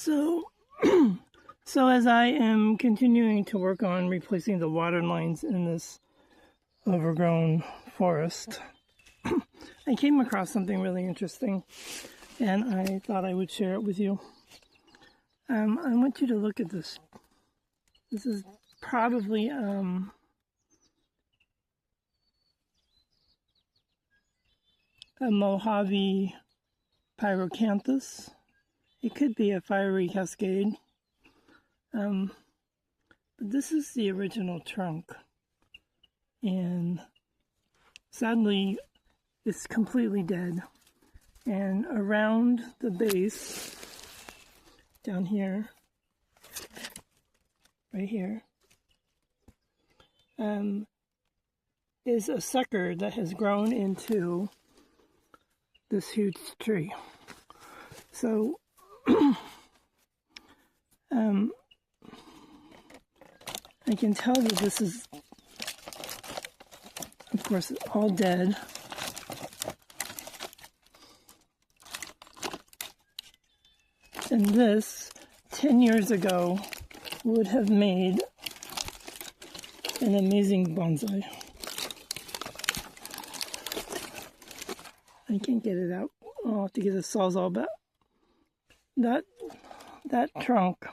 So, so as I am continuing to work on replacing the water lines in this overgrown forest, I came across something really interesting, and I thought I would share it with you. I want you to look at this. This is probably a Mojave pyracanthus. It could be a fiery cascade. But this is the original trunk. And sadly, it's completely dead. And around the base, down here, right here, is a sucker that has grown into this huge tree. So, I can tell that this is, of course, all dead. And this, 10 years ago, would have made an amazing bonsai. I can't get it out. I'll have to get a sawzall, but that trunk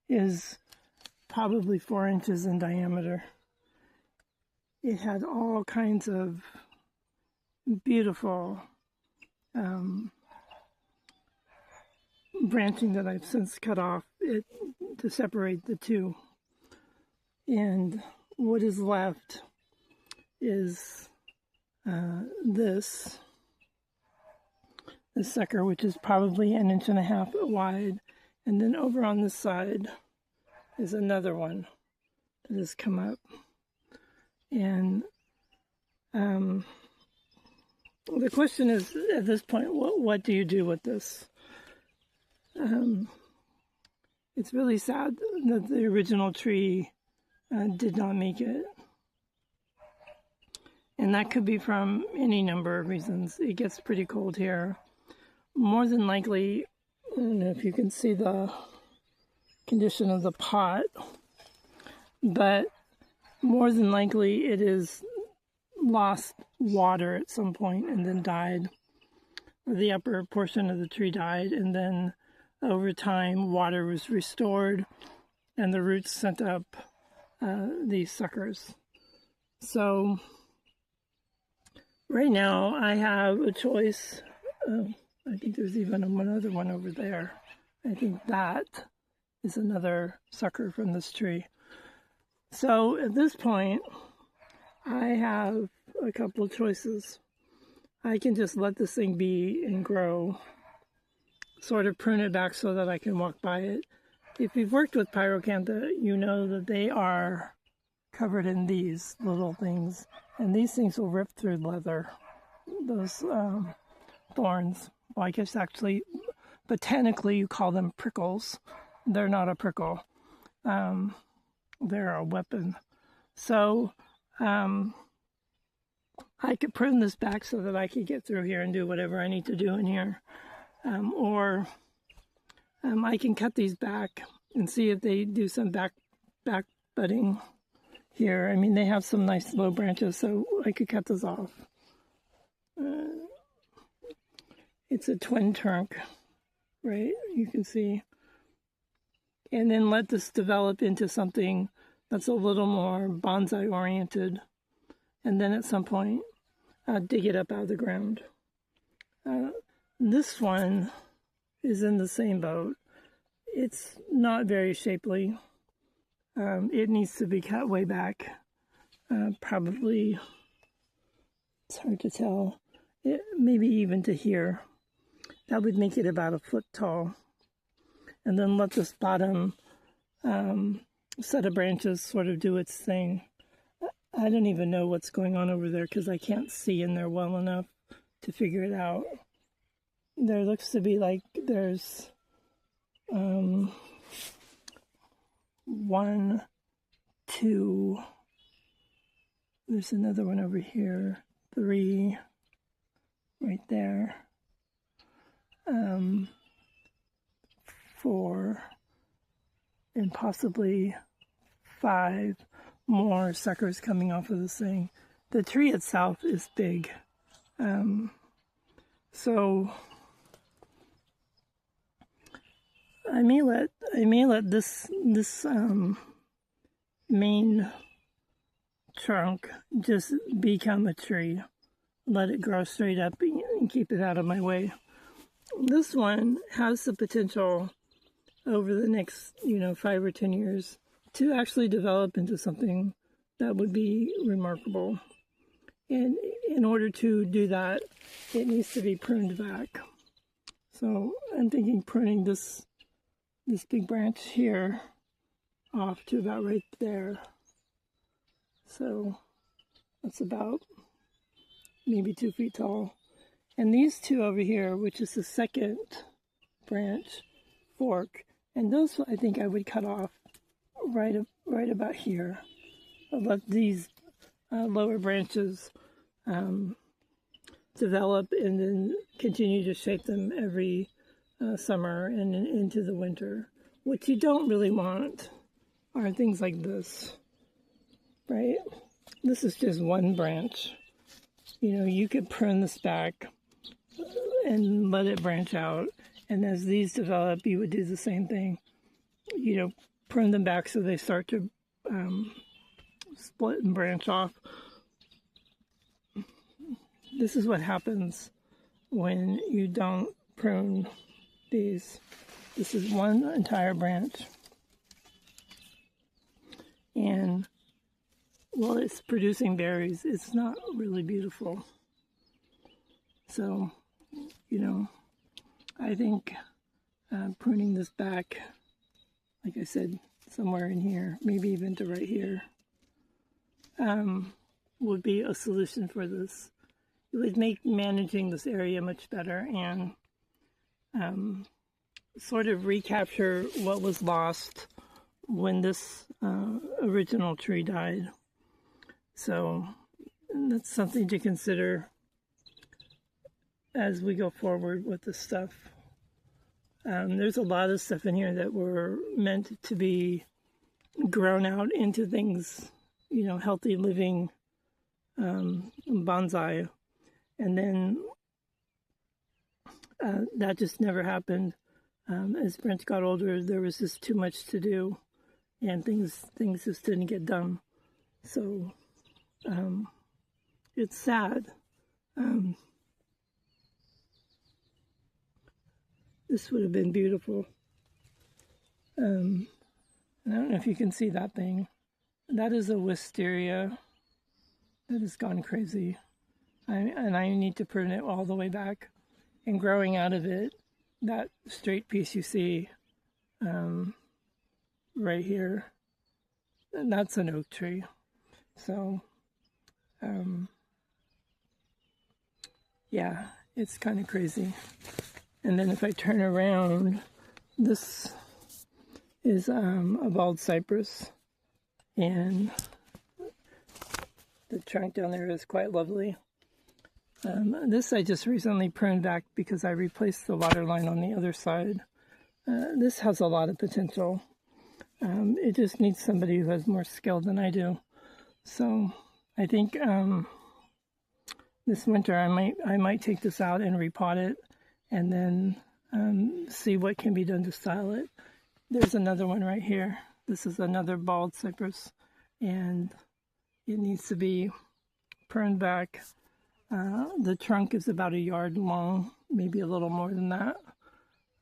is probably 4 inches in diameter. It had all kinds of beautiful branching that I've since cut off to separate the two. And what is left is this sucker, which is probably 1.5 inches wide. And then over on this side is another one that has come up. And the question is, at this point, what do you do with this? It's really sad that the original tree did not make it. And that could be from any number of reasons. It gets pretty cold here. More than likely, I don't know if you can see the condition of the pot, but more than likely it is lost water at some point and then died. Or the upper portion of the tree died, and then over time water was restored and the roots sent up these suckers. So right now I have a choice. I think there's even another one over there. I think that is another sucker from this tree. So at this point, I have a couple of choices. I can just let this thing be and grow, sort of prune it back so that I can walk by it. If you've worked with pyracantha, you know that they are covered in these little things, and these things will rip through leather. Those thorns. Well, I guess actually, botanically, you call them prickles. They're not a prickle. They're a weapon. So I could prune this back so that I could get through here and do whatever I need to do in here. Or I can cut these back and see if they do some back budding here. I mean, they have some nice low branches, so I could cut this off. It's a twin trunk, right? You can see. And then let this develop into something that's a little more bonsai oriented. And then at some point, dig it up out of the ground. This one is in the same boat. It's not very shapely. It needs to be cut way back. Probably, it's hard to tell, maybe even to here. That would make it about 1 foot tall. And then let this bottom set of branches sort of do its thing. I don't even know what's going on over there because I can't see in there well enough to figure it out. There looks to be like there's 1, 2, there's another one over here, 3, right there, 4, and possibly 5 more suckers coming off of this thing. The tree itself is big. So I may let this main trunk just become a tree. Let it grow straight up and keep it out of my way. This one has the potential over the next, 5 or 10 years to actually develop into something that would be remarkable. And in order to do that, it needs to be pruned back. So I'm thinking pruning this big branch here off to about right there. So that's about maybe 2 feet tall. And these two over here, which is the second branch fork, and those I think I would cut off right about here. I'll let these lower branches develop and then continue to shape them every summer and into the winter. What you don't really want are things like this, right? This is just one branch. You could prune this back and let it branch out. And as these develop, you would do the same thing. Prune them back so they start to split and branch off. This is what happens when you don't prune these. This is one entire branch. And while it's producing berries, it's not really beautiful. So, I think pruning this back, like I said, somewhere in here, maybe even to right here, would be a solution for this. It would make managing this area much better and sort of recapture what was lost when this original tree died. So that's something to consider as we go forward with this stuff. There's a lot of stuff in here that were meant to be grown out into things, healthy living bonsai. And then that just never happened. As Brent got older, there was just too much to do, and things just didn't get done. So it's sad. This would have been beautiful. I don't know if you can see that thing. That is a wisteria that has gone crazy. And I need to prune it all the way back. And growing out of it, that straight piece you see right here, and that's an oak tree. So, yeah, it's kind of crazy. And then if I turn around, this is a bald cypress, and the trunk down there is quite lovely. This I just recently pruned back because I replaced the water line on the other side. This has a lot of potential. It just needs somebody who has more skill than I do. So I think this winter I might take this out and repot it, and then see what can be done to style it. There's another one right here. This is another bald cypress, and it needs to be pruned back. The trunk is about 1 yard long, maybe a little more than that.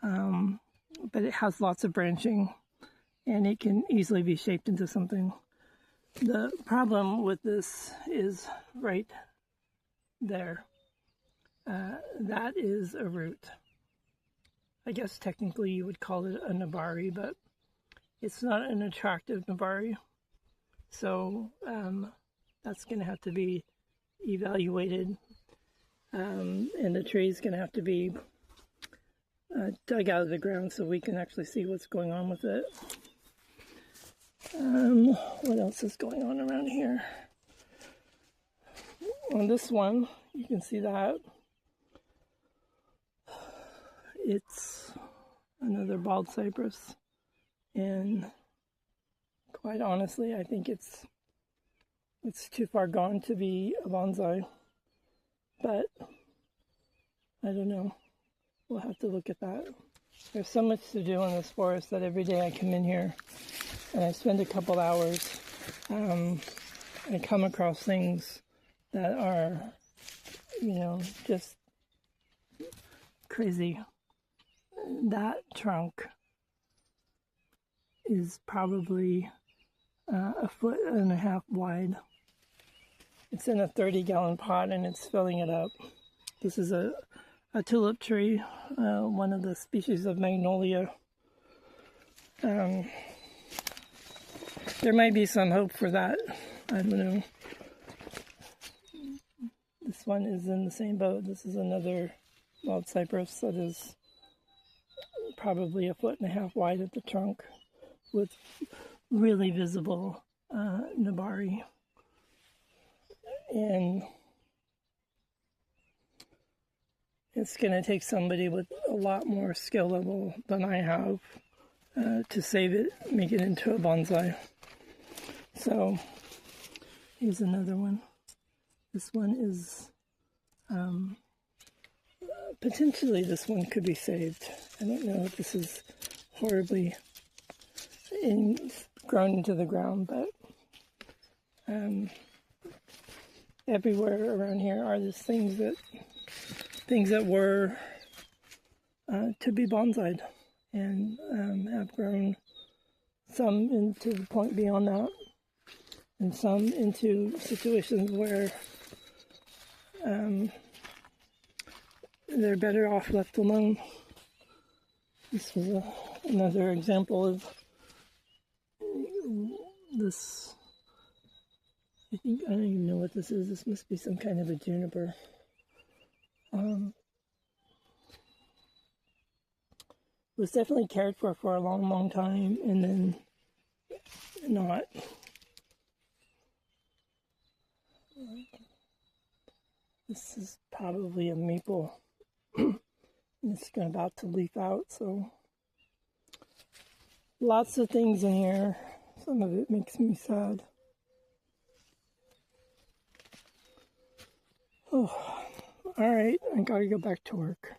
But it has lots of branching, and it can easily be shaped into something. The problem with this is right there. That is a root. I guess technically you would call it a nabari, but it's not an attractive nabari. So that's going to have to be evaluated, and the tree is going to have to be dug out of the ground so we can actually see what's going on with it. What else is going on around here? On this one, you can see that it's another bald cypress. And quite honestly, I think it's too far gone to be a bonsai. But I don't know. We'll have to look at that. There's so much to do in this forest that every day I come in here and I spend a couple hours. I come across things that are, just crazy. That trunk is probably 1.5 feet wide. It's in a 30-gallon pot and it's filling it up. This is a tulip tree, one of the species of magnolia. There might be some hope for that. I don't know. This one is in the same boat. This is another wild cypress that is probably 1.5 feet wide at the trunk with really visible nabari. And it's going to take somebody with a lot more skill level than I have to save it, make it into a bonsai. So here's another one. This one is, potentially this one could be saved. I don't know if this is horribly grown into the ground, but everywhere around here are these things that were to be bonsai'd and have grown, some into the point beyond that, and some into situations where they're better off left alone. This was another example of this. I don't even know what this is. This must be some kind of a juniper. Was definitely cared for a long, long time, and then not. This is probably a maple. It's about to leaf out, so lots of things in here. Some of it makes me sad. Oh, all right, I gotta go back to work.